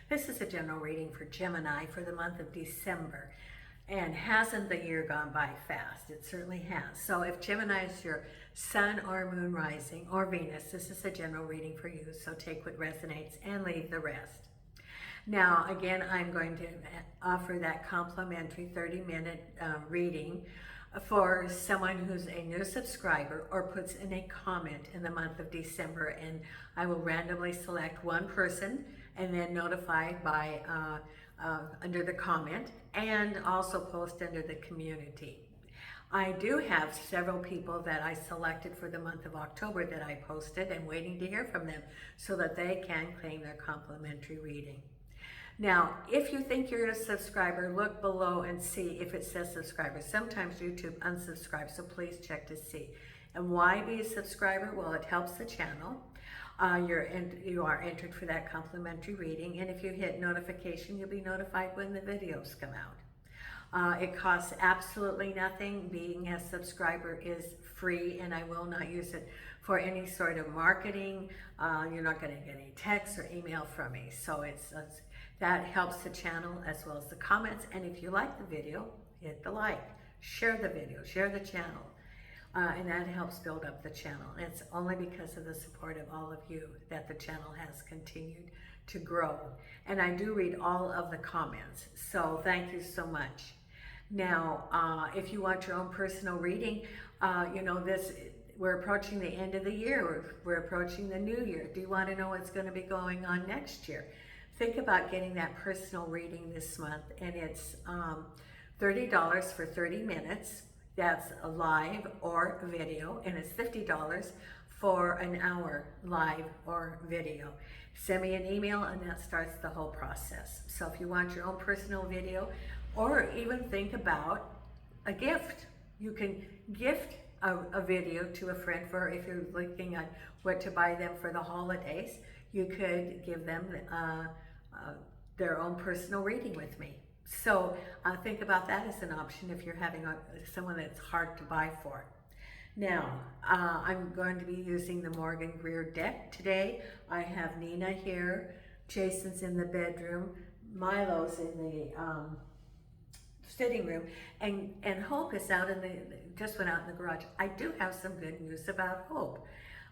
This is a general reading for Gemini for the month of December. And hasn't the year gone by fast? It certainly has. So if Gemini is your sun or moon rising or Venus, this is a general reading for you. So take what resonates and leave the rest. Now, again, I'm going to offer that complimentary 30-minute reading for someone who's a new subscriber or puts in a comment in the month of December, and I will randomly select one person and then notify by under the comment, and also post under the community. I do have several people that I selected for the month of October that I posted and waiting to hear from them so that they can claim their complimentary reading. Now, if you think you're a subscriber, look below and see if it says subscriber. Sometimes YouTube unsubscribes, so please check to see. And why be a subscriber? Well, it helps the channel. You are entered for that complimentary reading, and if you hit notification, you'll be notified when the videos come out. It costs absolutely nothing. Being a subscriber is free, and I will not use it for any sort of marketing. You're not going to get any text or email from me, so that helps the channel as well as the comments. And if you like the video, hit the like, share the video, share the channel. And that helps build up the channel. And it's only because of the support of all of you that the channel has continued to grow. And I do read all of the comments, so thank you so much. Now, if you want your own personal reading, we're approaching the end of the year. We're approaching the new year. Do you want to know what's going to be going on next year? Think about getting that personal reading this month, and it's $30 for 30 minutes. That's a live or video, and it's $50 for an hour live or video. Send me an email and that starts the whole process. So if you want your own personal video, or even think about a gift, you can gift a video to a friend for, if you're looking at what to buy them for the holidays, you could give them their own personal reading with me. So think about that as an option if you're having someone that's hard to buy for. Now, I'm going to be using the Morgan Greer deck today. I have Nina here, Jason's in the bedroom, Milo's in the sitting room, and Hope is out just went out in the garage. I do have some good news about Hope.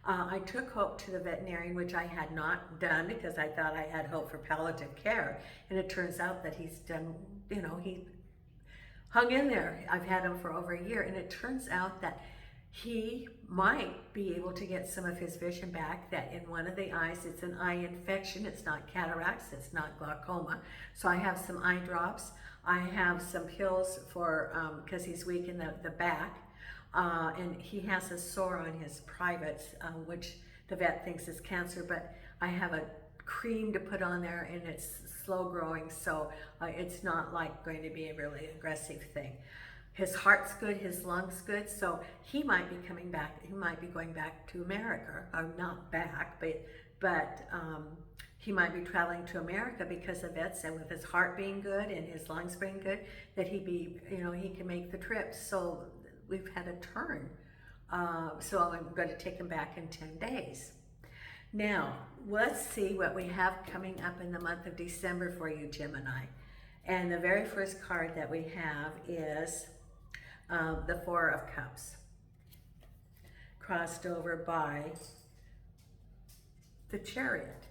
I took Hope to the veterinarian, which I had not done because I thought I had Hope for palliative care. And it turns out that he's done, he hung in there. I've had him for over a year. And it turns out that he might be able to get some of his vision back, that in one of the eyes, it's an eye infection. It's not cataracts, it's not glaucoma. So I have some eye drops. I have some pills for, because he's weak in the back. And he has a sore on his privates, which the vet thinks is cancer, but I have a cream to put on there, and it's slow growing, so it's not like going to be a really aggressive thing. His heart's good, his lungs good, so he might be coming back. He might be going back to America, or not back, but he might be traveling to America because the vet said with his heart being good and his lungs being good, that he can make the trip. So we've had a turn. So I'm going to take him back in 10 days. Now, let's see what we have coming up in the month of December for you, Gemini. And the very first card that we have is the Four of Cups, crossed over by the Chariot.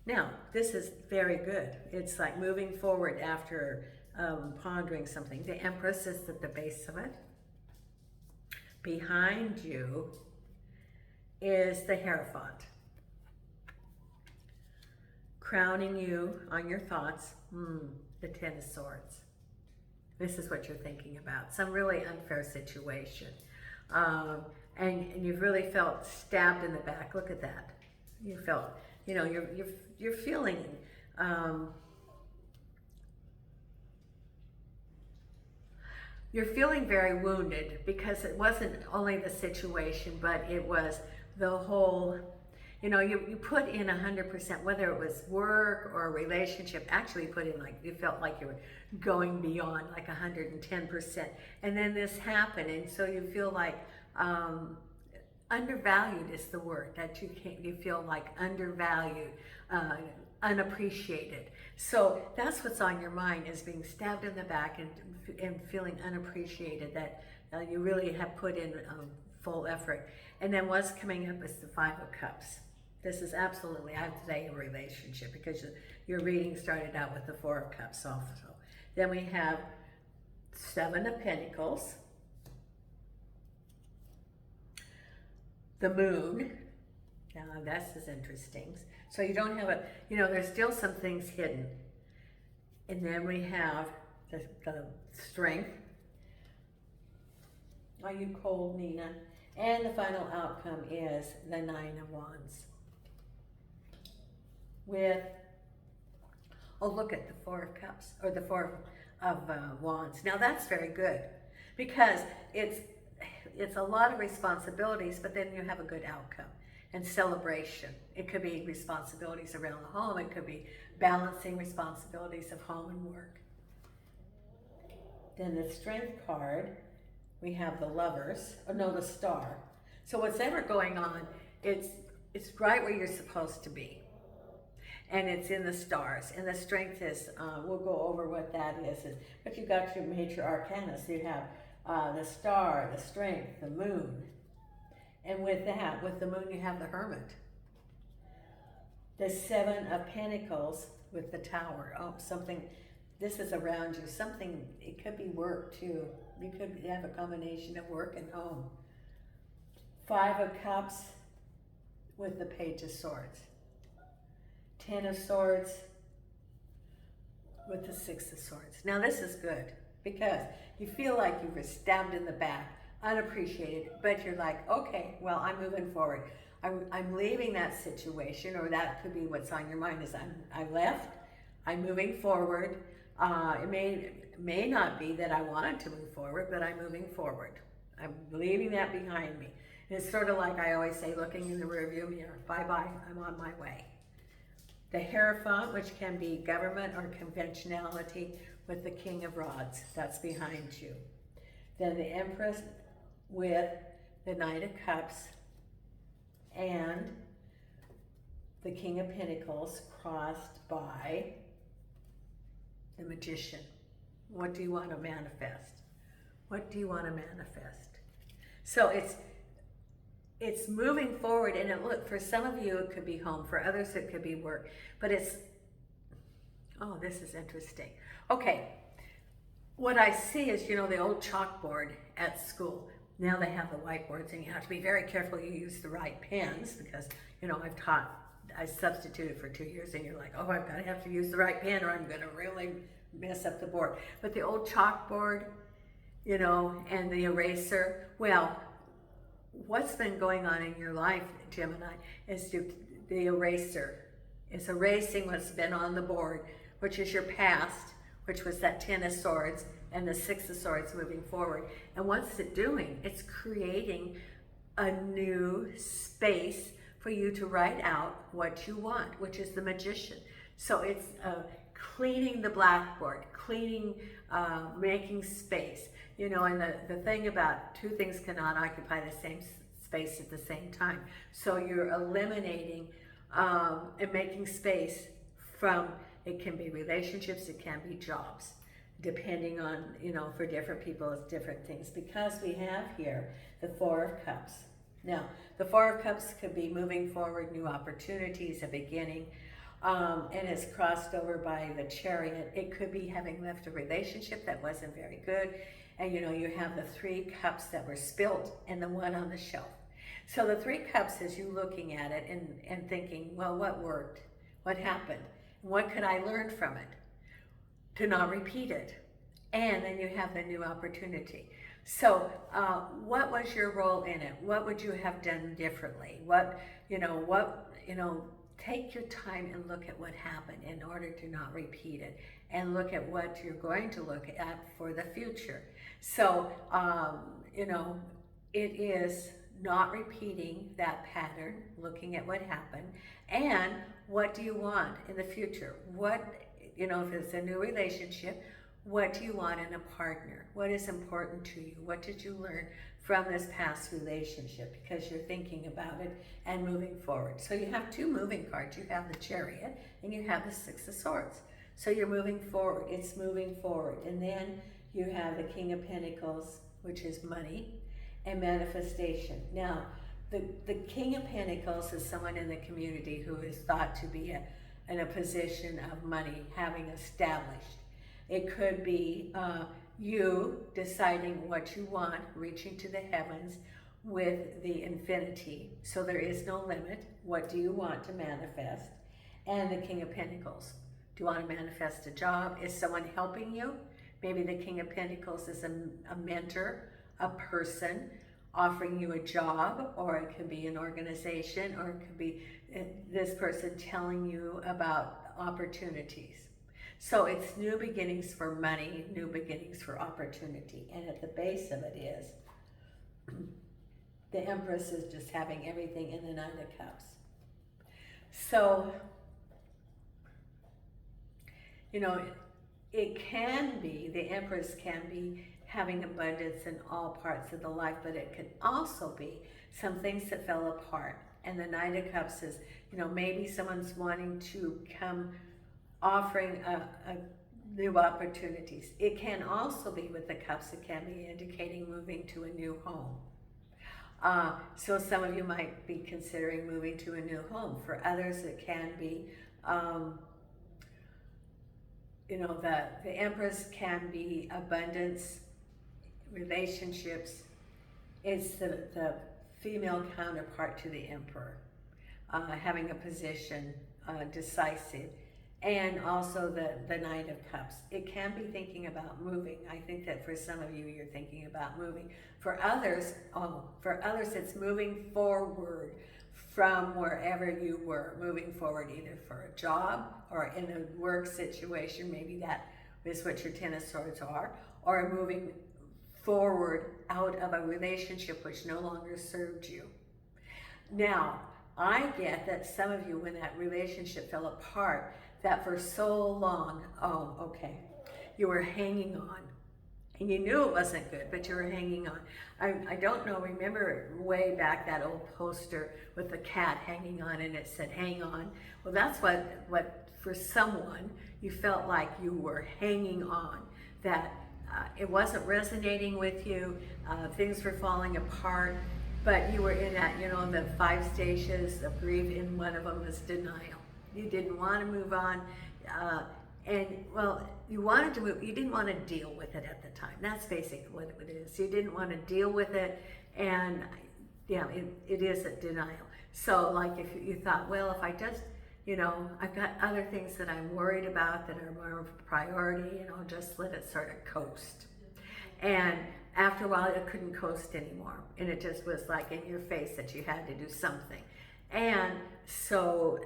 Now, this is very good. It's like moving forward after pondering something. The Empress is at the base of it. Behind you is the Hierophant, crowning you on your thoughts, the Ten of Swords. This is what you're thinking about, some really unfair situation. And you've really felt stabbed in the back. Look at that. You felt, you're feeling you're feeling very wounded, because it wasn't only the situation, but it was the whole, you put in 100%, whether it was work or a relationship. Actually put in, like, you felt like you were going beyond, like 110%. And then this happened, and so you feel like undervalued is the word, that you feel like undervalued. unappreciated. So that's what's on your mind, is being stabbed in the back and feeling unappreciated, that you really have put in full effort. And then what's coming up is the Five of Cups. This is absolutely, I have to say, a relationship, because your reading started out with the Four of Cups also. Then we have Seven of Pentacles, the Moon. Now this is interesting. So you don't have there's still some things hidden. And then we have the Strength. Are you cold, Nina? And the final outcome is the Nine of Wands. Look at the Four of Cups, or the Four of Wands. Now that's very good, because it's a lot of responsibilities, but then you have a good outcome and celebration. It could be responsibilities around the home. It could be balancing responsibilities of home and work. Then the Strength card, we have the Lovers, the Star. So what's ever going on, it's right where you're supposed to be. And it's in the stars. And the Strength is, we'll go over what that is. But you've got your major arcana. So you have the Star, the Strength, the Moon. And with that, with the Moon, you have the Hermit. The Seven of Pentacles with the Tower. This is around you. Something, it could be work too. You could have a combination of work and home. Five of Cups with the Page of Swords. Ten of Swords with the Six of Swords. Now this is good, because you feel like you were stabbed in the back, unappreciated, but you're like, okay, well, I'm moving forward. I'm leaving that situation, or that could be what's on your mind, is I left, I'm moving forward. It may not be that I wanted to move forward, but I'm moving forward. I'm leaving that behind me. And it's sort of like I always say, looking in the rearview mirror, bye-bye, I'm on my way. The Hierophant, which can be government or conventionality, with the King of Rods, that's behind you. Then the Empress with the Knight of Cups and the King of Pentacles, crossed by the Magician. What do you want to manifest? What do you want to manifest? So it's moving forward, and look, for some of you it could be home, for others it could be work, but this is interesting. Okay, what I see is, the old chalkboard at school. Now they have the whiteboards, and you have to be very careful you use the right pens, because, I substituted for 2 years, and you're like, oh, I've got to have to use the right pen, or I'm going to really mess up the board. But the old chalkboard, and the eraser, well, what's been going on in your life, Gemini, is the eraser is erasing what's been on the board, which is your past, which was that Ten of Swords and the Six of Swords moving forward. And what's it doing? It's creating a new space for you to write out what you want, which is the Magician. So it's cleaning the blackboard, making space. And the thing about two things cannot occupy the same space at the same time. So you're eliminating and making space from, it can be relationships, it can be jobs, depending on, for different people, it's different things. Because we have here the Four of Cups. Now, the Four of Cups could be moving forward, new opportunities, a beginning, and it's crossed over by the Chariot. It could be having left a relationship that wasn't very good, and you have the Three Cups that were spilt and the one on the shelf. So the Three Cups is you looking at it and thinking, well, what worked? What happened? What could I learn from it to not repeat it? And then you have the new opportunity. So what was your role in it? What would you have done differently? Take your time and look at what happened in order to not repeat it, and look at what you're going to look at for the future. So, it is not repeating that pattern, looking at what happened, and what do you want in the future? If it's a new relationship, What do you want in a partner? What is important to you? What did you learn from this past relationship? Because you're thinking about it and moving forward. So you have two moving cards. You have the Chariot and you have the Six of Swords. So you're moving forward. It's moving forward. And then you have the King of Pentacles, which is money and manifestation. Now, the King of Pentacles is someone in the community who is thought to be in a position of money, having established. It could be you deciding what you want, reaching to the heavens with the infinity. So there is no limit. What do you want to manifest? And the King of Pentacles. Do you want to manifest a job? Is someone helping you? Maybe the King of Pentacles is a mentor, a person offering you a job, or it could be an organization, or it could be this person telling you about opportunities. So it's new beginnings for money, new beginnings for opportunity. And at the base of it is, the Empress is just having everything in the Nine of Cups. So, you know, it can be, the Empress can be having abundance in all parts of the life, but it could also be some things that fell apart. And the Nine of Cups is, you know, maybe someone's wanting to come offering new opportunities. It can also be with the Cups, it can be indicating moving to a new home. So some of you might be considering moving to a new home. For others, it can be, you know, the Empress can be abundance, relationships. It's the female counterpart to the Emperor, having a position, decisive. And also the Nine of Cups. It can be thinking about moving. I think that for some of you, you're thinking about moving. For others, it's moving forward from wherever you were, moving forward either for a job or in a work situation. Maybe that is what your Ten of Swords are, or moving forward out of a relationship which no longer served you. Now, I get that some of you, when that relationship fell apart, that for so long, you were hanging on. And you knew it wasn't good, but you were hanging on. I don't know, remember way back that old poster with the cat hanging on and it said, hang on. Well, that's what for someone, you felt like you were hanging on, that it wasn't resonating with you, things were falling apart, but you were in that, you know, the 5 stages of grief, and one of them was denial. You didn't want to move on, and well, you wanted to move, you didn't want to deal with it at the time. That's basically what it is. You didn't want to deal with it, and yeah, it is a denial. So like if you thought, well, if I just, you know, I've got other things that I'm worried about that are more of a priority, and I'll just let it sort of coast. And after a while, it couldn't coast anymore, and it just was like in your face that you had to do something. And so,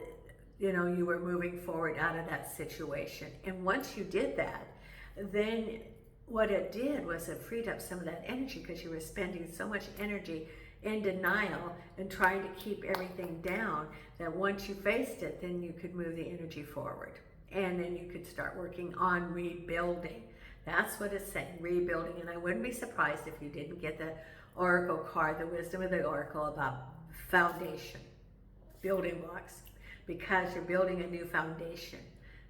you know, you were moving forward out of that situation. And once you did that, then what it did was it freed up some of that energy, because you were spending so much energy in denial and trying to keep everything down, that once you faced it, then you could move the energy forward. And then you could start working on rebuilding. That's what it's saying, rebuilding. And I wouldn't be surprised if you didn't get the Oracle card, the Wisdom of the Oracle, about foundation, building blocks, because you're building a new foundation,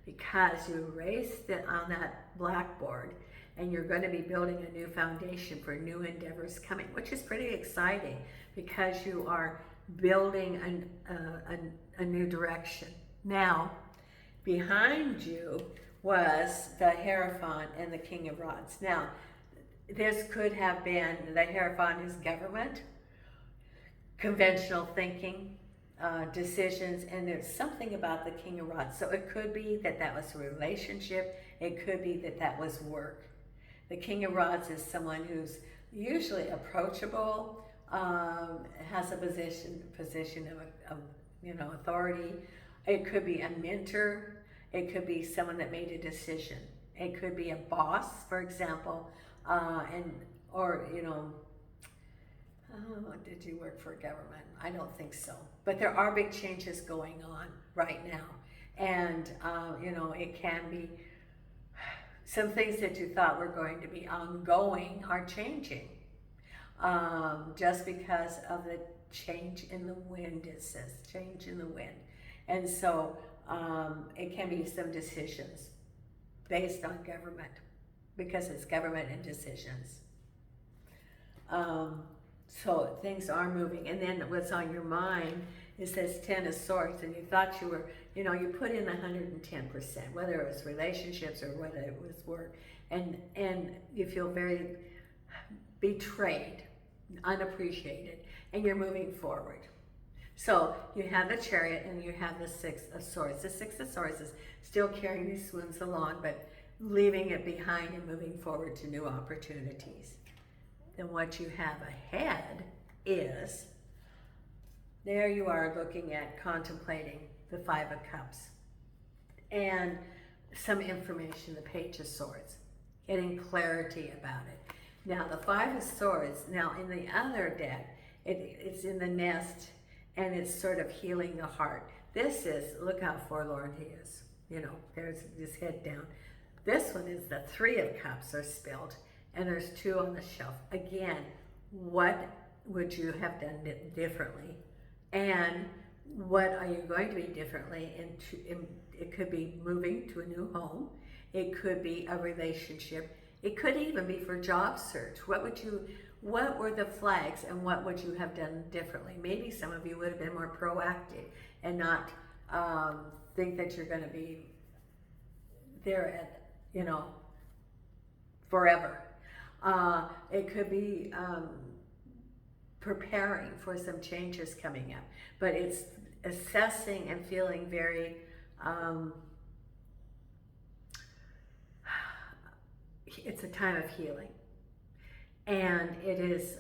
because you erased it on that blackboard, and you're going to be building a new foundation for new endeavors coming, which is pretty exciting, because you are building a new direction. Now, behind you was the Hierophant and the King of Rods. Now, this could have been, the Hierophant is government, conventional thinking, decisions, and there's something about the King of Rods. So it could be that that was a relationship, it could be that that was work. The King of Rods is someone who's usually approachable, has a position of you know, authority. It could be a mentor. It could be someone that made a decision. It could be a boss, for example, or you know, did you work for government? I don't think so. But there are big changes going on right now, and you know, it can be Some things that you thought were going to be ongoing are changing. Just because of the change in the wind, it says, change in the wind. And so it can be some decisions based on government, because it's government and decisions. So things are moving. And then what's on your mind, it says 10 of Swords, and you thought you were, you put in 110%, whether it was relationships or whether it was work, and you feel very betrayed, unappreciated, and you're moving forward. So you have the Chariot and you have the 6 of Swords. The 6 of Swords is still carrying these wounds along, but leaving it behind and moving forward to new opportunities. Then what you have ahead is, there you are looking at contemplating the 5 of Cups and some information, the Page of Swords, getting clarity about it. Now the 5 of Swords, now in the other deck, it's in the nest, and it's sort of healing the heart. This is, look how forlorn he is. There's his head down. This one is the 3 of Cups are spilled, and there's 2 on the shelf. Again, what would you have done differently? And what are you going to be differently? It could be moving to a new home. It could be a relationship. It could even be for job search. What were the flags, and what would you have done differently? Maybe some of you would have been more proactive and not think that you're going to be there at, forever. It could be preparing for some changes coming up, but it's assessing and feeling very it's a time of healing, and it is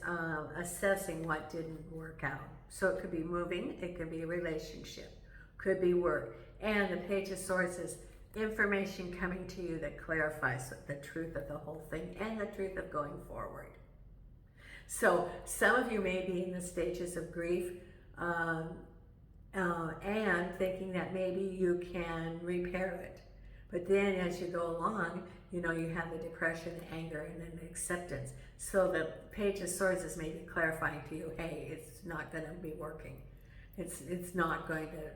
assessing what didn't work out. So it could be moving, it could be a relationship, could be work. And the Page of Swords is information coming to you that clarifies the truth of the whole thing and the truth of going forward. So some of you may be in the stages of grief and thinking that maybe you can repair it. But then as you go along, you have the depression, the anger, and then the acceptance. So the Page of Swords is maybe clarifying to you, hey, it's not going to be working. It's not going to,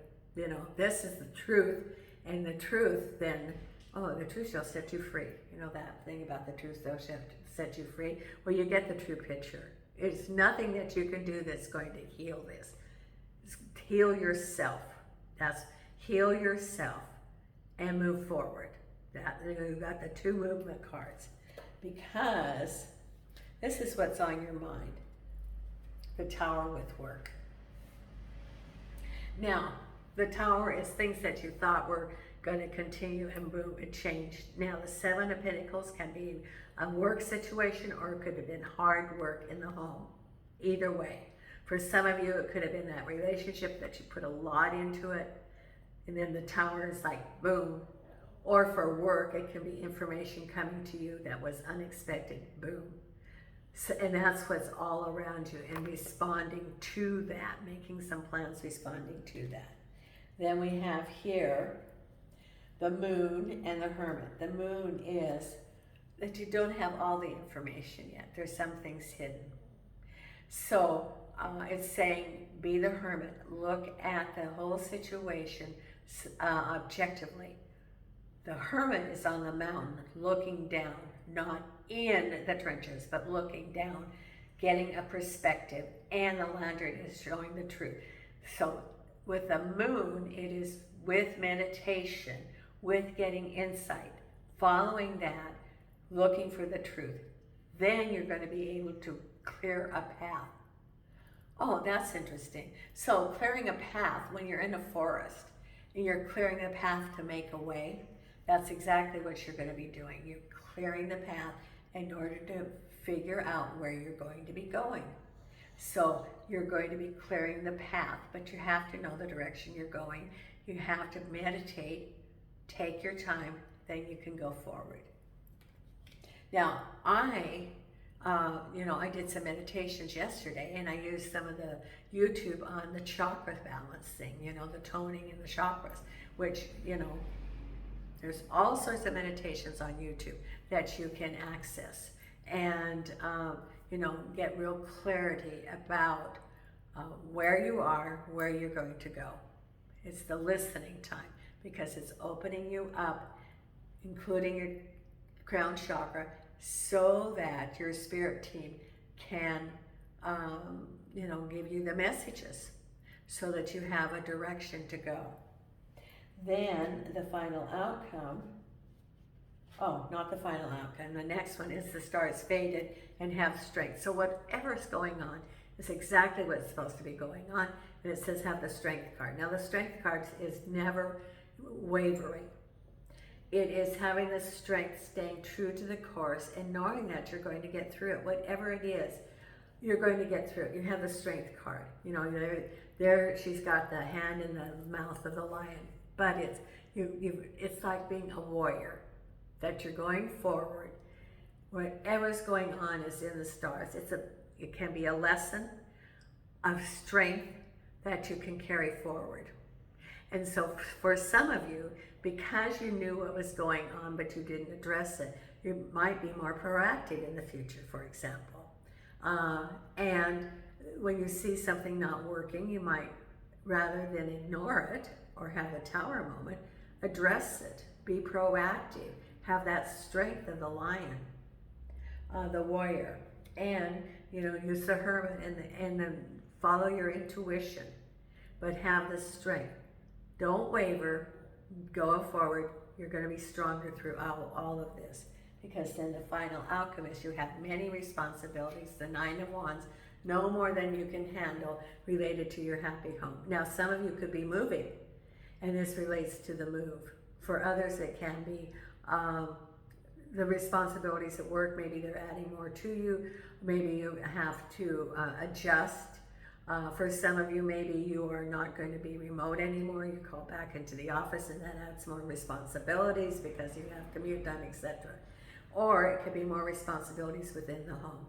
this is the truth. And the truth then, the truth shall set you free. That thing about the truth shall set you free. Well, you get the true picture. It's nothing that you can do that's going to heal this. Heal yourself. That's heal yourself and move forward. You've got the 2 movement cards, because this is what's on your mind. The Tower with work. Now, the Tower is things that you thought were going to continue, and boom, it changed. Now, the 7 of Pentacles can be a work situation, or it could have been hard work in the home. Either way. For some of you, it could have been that relationship that you put a lot into it, and then the Tower is like, boom. Or for work, it can be information coming to you that was unexpected, boom. So, and that's what's all around you, and responding to that, making some plans, responding to that. Then we have here the Moon and the Hermit. The Moon is that you don't have all the information yet. There's some things hidden. So it's saying, be the Hermit. Look at the whole situation objectively. The Hermit is on the mountain, looking down, not in the trenches, but looking down, getting a perspective, and the Lantern is showing the truth. So with the Moon, it is with meditation, with getting insight, following that, looking for the truth. Then you're going to be able to clear a path. Oh, that's interesting. So clearing a path when you're in a forest and you're clearing a path to make a way, that's exactly what you're going to be doing. You're clearing the path in order to figure out where you're going to be going. So you're going to be clearing the path, but you have to know the direction you're going. You have to meditate, take your time, then you can go forward. Now, I did some meditations yesterday, and I used some of the YouTube on the chakra balancing, the toning and the chakras, which, There's all sorts of meditations on YouTube that you can access and, get real clarity about where you are, where you're going to go. It's the listening time because it's opening you up, including your crown chakra, so that your spirit team can, give you the messages so that you have a direction to go. Then the final outcome, not the final outcome, the next one is the stars faded and have strength. So whatever's going on is exactly what's supposed to be going on, and it says have the strength card. Now the strength card is never wavering. It is having the strength, staying true to the course, and knowing that you're going to get through it. Whatever it is, you're going to get through it. You have the strength card. There she's got the hand in the mouth of the lion. But it's like being a warrior, that you're going forward. Whatever's going on is in the stars. It can be a lesson of strength that you can carry forward. And so for some of you, because you knew what was going on but you didn't address it, you might be more proactive in the future, for example. And when you see something not working, you might, rather than ignore it or have a tower moment, address it, be proactive, have that strength of the lion, the warrior, and use the hermit and then follow your intuition, but have the strength. Don't waver, go forward. You're going to be stronger throughout all of this, because then the final outcome is you have many responsibilities, the 9 of Wands, no more than you can handle related to your happy home. Now, some of you could be moving, and this relates to the move. For others, it can be the responsibilities at work. Maybe they're adding more to you. Maybe you have to adjust. For some of you, maybe you are not going to be remote anymore. You call back into the office, and that adds more responsibilities because you have commute time, etc. Or it could be more responsibilities within the home.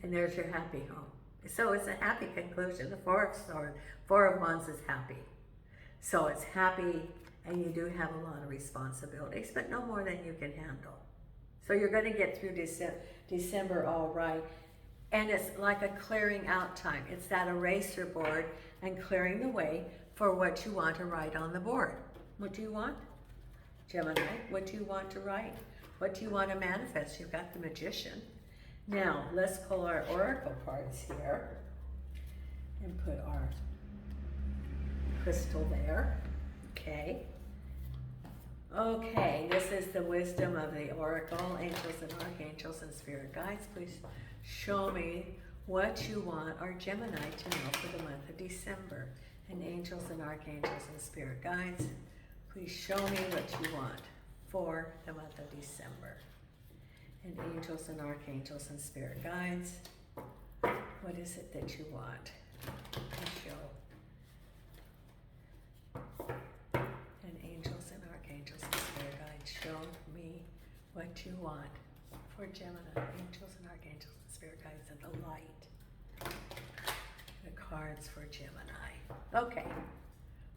And there's your happy home. So it's a happy conclusion. The 4 of Swords, 4 of Wands is happy. So it's happy, and you do have a lot of responsibilities, but no more than you can handle. So you're going to get through December all right. And it's like a clearing out time. It's that eraser board and clearing the way for what you want to write on the board. What do you want, Gemini? What do you want to write? What do you want to manifest? You've got the Magician. Now, let's pull our oracle cards here and put our crystal there. Okay. Okay, this is the wisdom of the oracle. Angels and archangels and spirit guides, please show me what you want our Gemini to know for the month of December. And angels and archangels and spirit guides, please show me what you want for the month of December. And angels and archangels and spirit guides, what is it that you want to show? And angels and archangels and spirit guides, show me what you want for Gemini. Angels and archangels and spirit guides and the light. The cards for Gemini. Okay,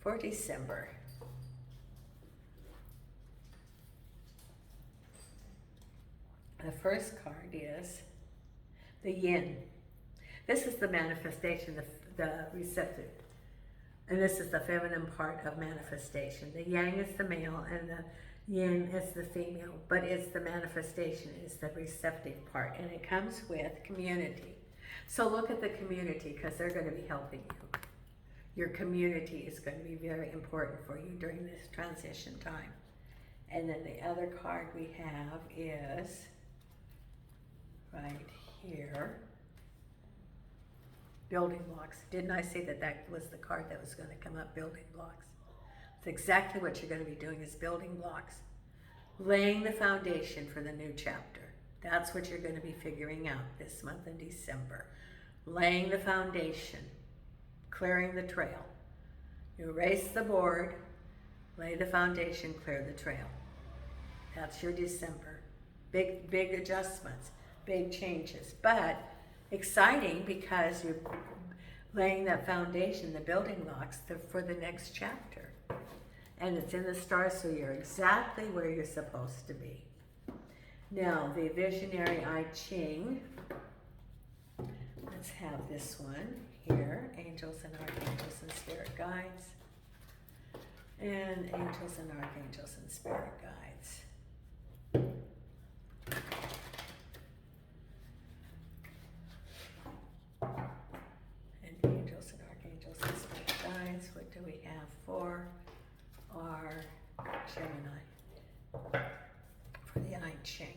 for December. The first card is the Yin. This is the manifestation, the receptive. And this is the feminine part of manifestation. The Yang is the male and the Yin is the female, but it's the manifestation, it's the receptive part, and it comes with community. So look at the community, because they're going to be helping you. Your community is going to be very important for you during this transition time. And then the other card we have is right here, building blocks. Didn't I say that that was the card that was going to come up, building blocks? It's exactly what you're going to be doing, is building blocks. Laying the foundation for the new chapter. That's what you're going to be figuring out this month in December. Laying the foundation, clearing the trail. You erase the board, lay the foundation, clear the trail. That's your December. Big adjustments, big changes, but exciting because you're laying that foundation, the building blocks for the next chapter. and it's in the stars, so you're exactly where you're supposed to be. Now, the Visionary I Ching. Let's have this one here. Angels and Archangels and Spirit Guides. And Angels and Archangels and Spirit Guides. And Angels and Archangels and Spirit Guides. What do we have for our Gemini? For the I Ching.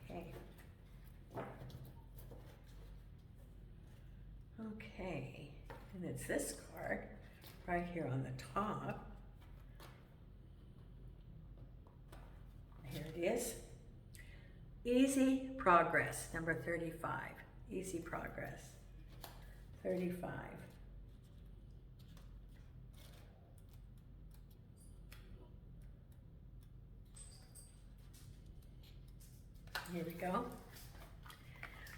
Okay. Okay, and it's this card right here on the top. Here it is. Easy progress, number 35. Easy progress. 35. Here we go.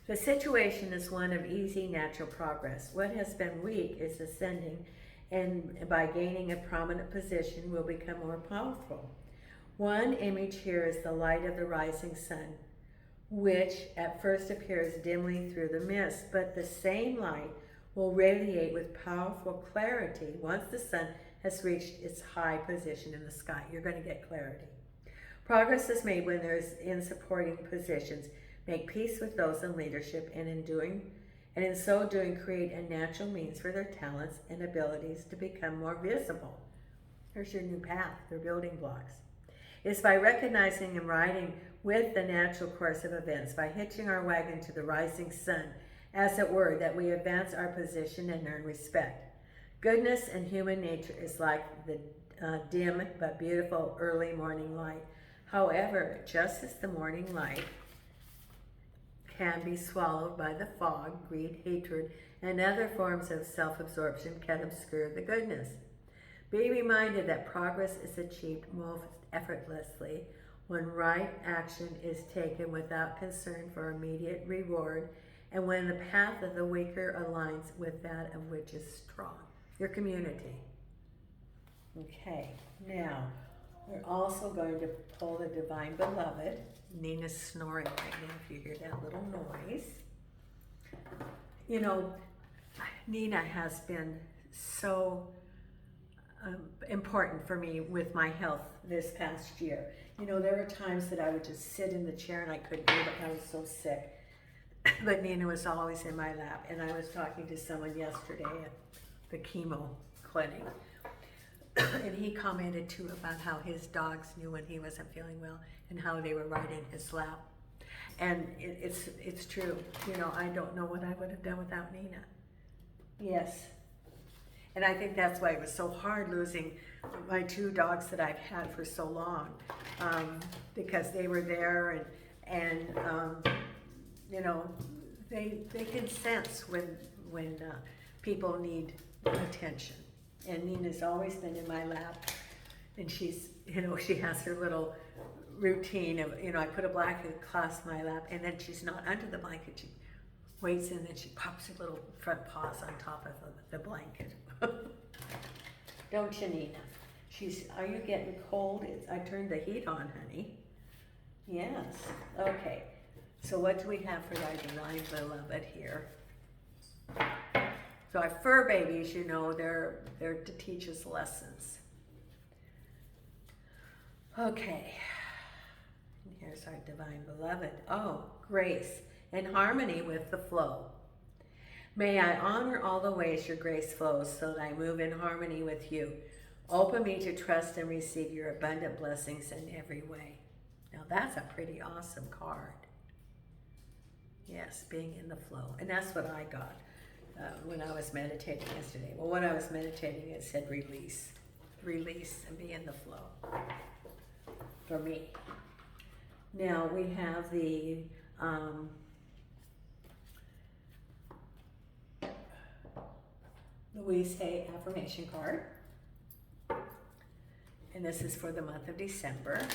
The situation is one of easy, natural progress. What has been weak is ascending, and by gaining a prominent position will become more powerful. One image here is the light of the rising sun, which at first appears dimly through the mist, but the same light will radiate with powerful clarity once the sun has reached its high position in the sky. You're going to get clarity. Progress is made when there's in supporting positions. Make peace with those in leadership, and in so doing create a natural means for their talents and abilities to become more visible. Here's your new path, their building blocks. It's by recognizing and riding with the natural course of events, by hitching our wagon to the rising sun, as it were, that we advance our position and earn respect. Goodness and human nature is like the dim but beautiful early morning light. However, just as the morning light can be swallowed by the fog, greed, hatred, and other forms of self-absorption can obscure the goodness. Be reminded that progress is achieved most effortlessly when right action is taken without concern for immediate reward, and when the path of the weaker aligns with that of which is strong. Your community. Okay, now we're also going to pull the Divine Beloved. Nina's snoring right now, if you hear that little noise. You know, Nina has been so important for me with my health this past year. You know, there were times that I would just sit in the chair and I couldn't move it. I was so sick. But Nina was always in my lap. And I was talking to someone yesterday at the chemo clinic. And he commented too about how his dogs knew when he wasn't feeling well and how they were right in his lap. And it's true. You know, I don't know what I would have done without Nina. Yes. And I think that's why it was so hard losing my two dogs that I've had for so long, because they were there and you know, they can sense when people need attention. And Nina's always been in my lap, and she's, you know, she has her little routine of, you know, I put a blanket across my lap, and then she's not under the blanket. She waits, and then she pops her little front paws on top of the blanket. Don't you, Nina? Are you getting cold? I turned the heat on, honey. Yes. Okay. So what do we have for our Divine Beloved here? So our fur babies, you know, they're to teach us lessons. Okay. And here's our Divine Beloved. Oh, grace and harmony with the flow. May I honor all the ways your grace flows so that I move in harmony with you. Open me to trust and receive your abundant blessings in every way. Now that's a pretty awesome card. Yes, being in the flow. And that's what I got when I was meditating yesterday. Well, when I was meditating, it said release. Release and be in the flow for me. Now we have the Louise Hay affirmation card. And this is for the month of December.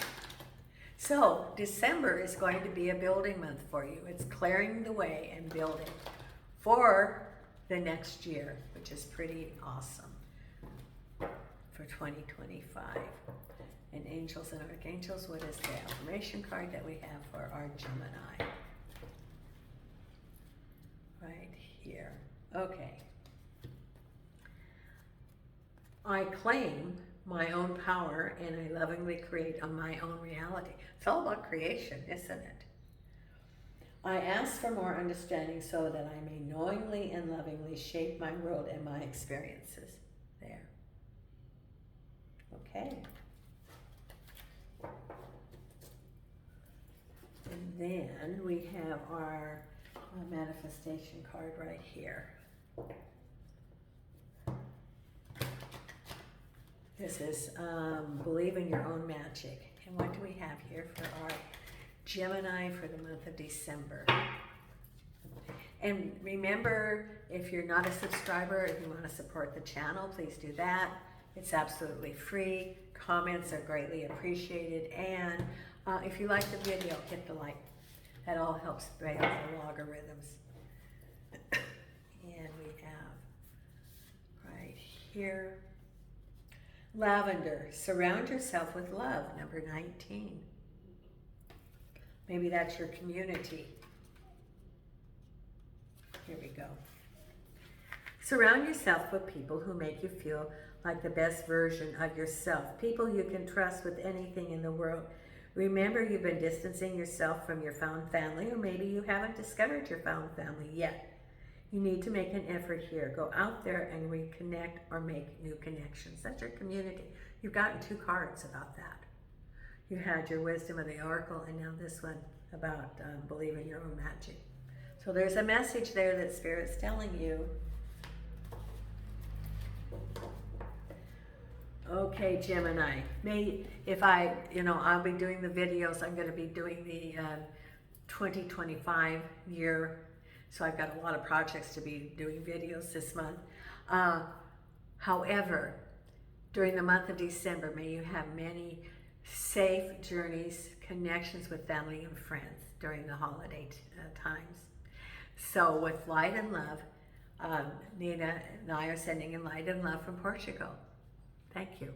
So December is going to be a building month for you. It's clearing the way and building for the next year, which is pretty awesome. for 2025. And angels and archangels, what is the affirmation card that we have for our Gemini? Right here. Okay. I claim my own power and I lovingly create on my own reality. It's all about creation, isn't it? I ask for more understanding so that I may knowingly and lovingly shape my world and my experiences. There. Okay. And then we have our manifestation card right here. This is believe in your own magic. And what do we have here for our Gemini for the month of December? And remember, if you're not a subscriber, if you want to support the channel, please do that. It's absolutely free. Comments are greatly appreciated. And if you like the video, hit the like. That all helps spread the logarithms. And we have right here, lavender. Surround yourself with love, number 19. Maybe that's your community. Here we go. Surround yourself with people who make you feel like the best version of yourself. People you can trust with anything in the world. Remember, you've been distancing yourself from your found family, or maybe you haven't discovered your found family yet. You need to make an effort here. Go out there and reconnect or make new connections. That's your community. You've gotten 2 cards about that. You had your wisdom of the oracle, and now this one about believe in your own magic. So there's a message there that Spirit's telling you. Okay, Gemini. If I'll be doing the videos, I'm going to be doing the 2025 year. So I've got a lot of projects to be doing videos this month. However, during the month of December, may you have many safe journeys, connections with family and friends during the holiday times. So with light and love, Nina and I are sending in light and love from Portugal. Thank you.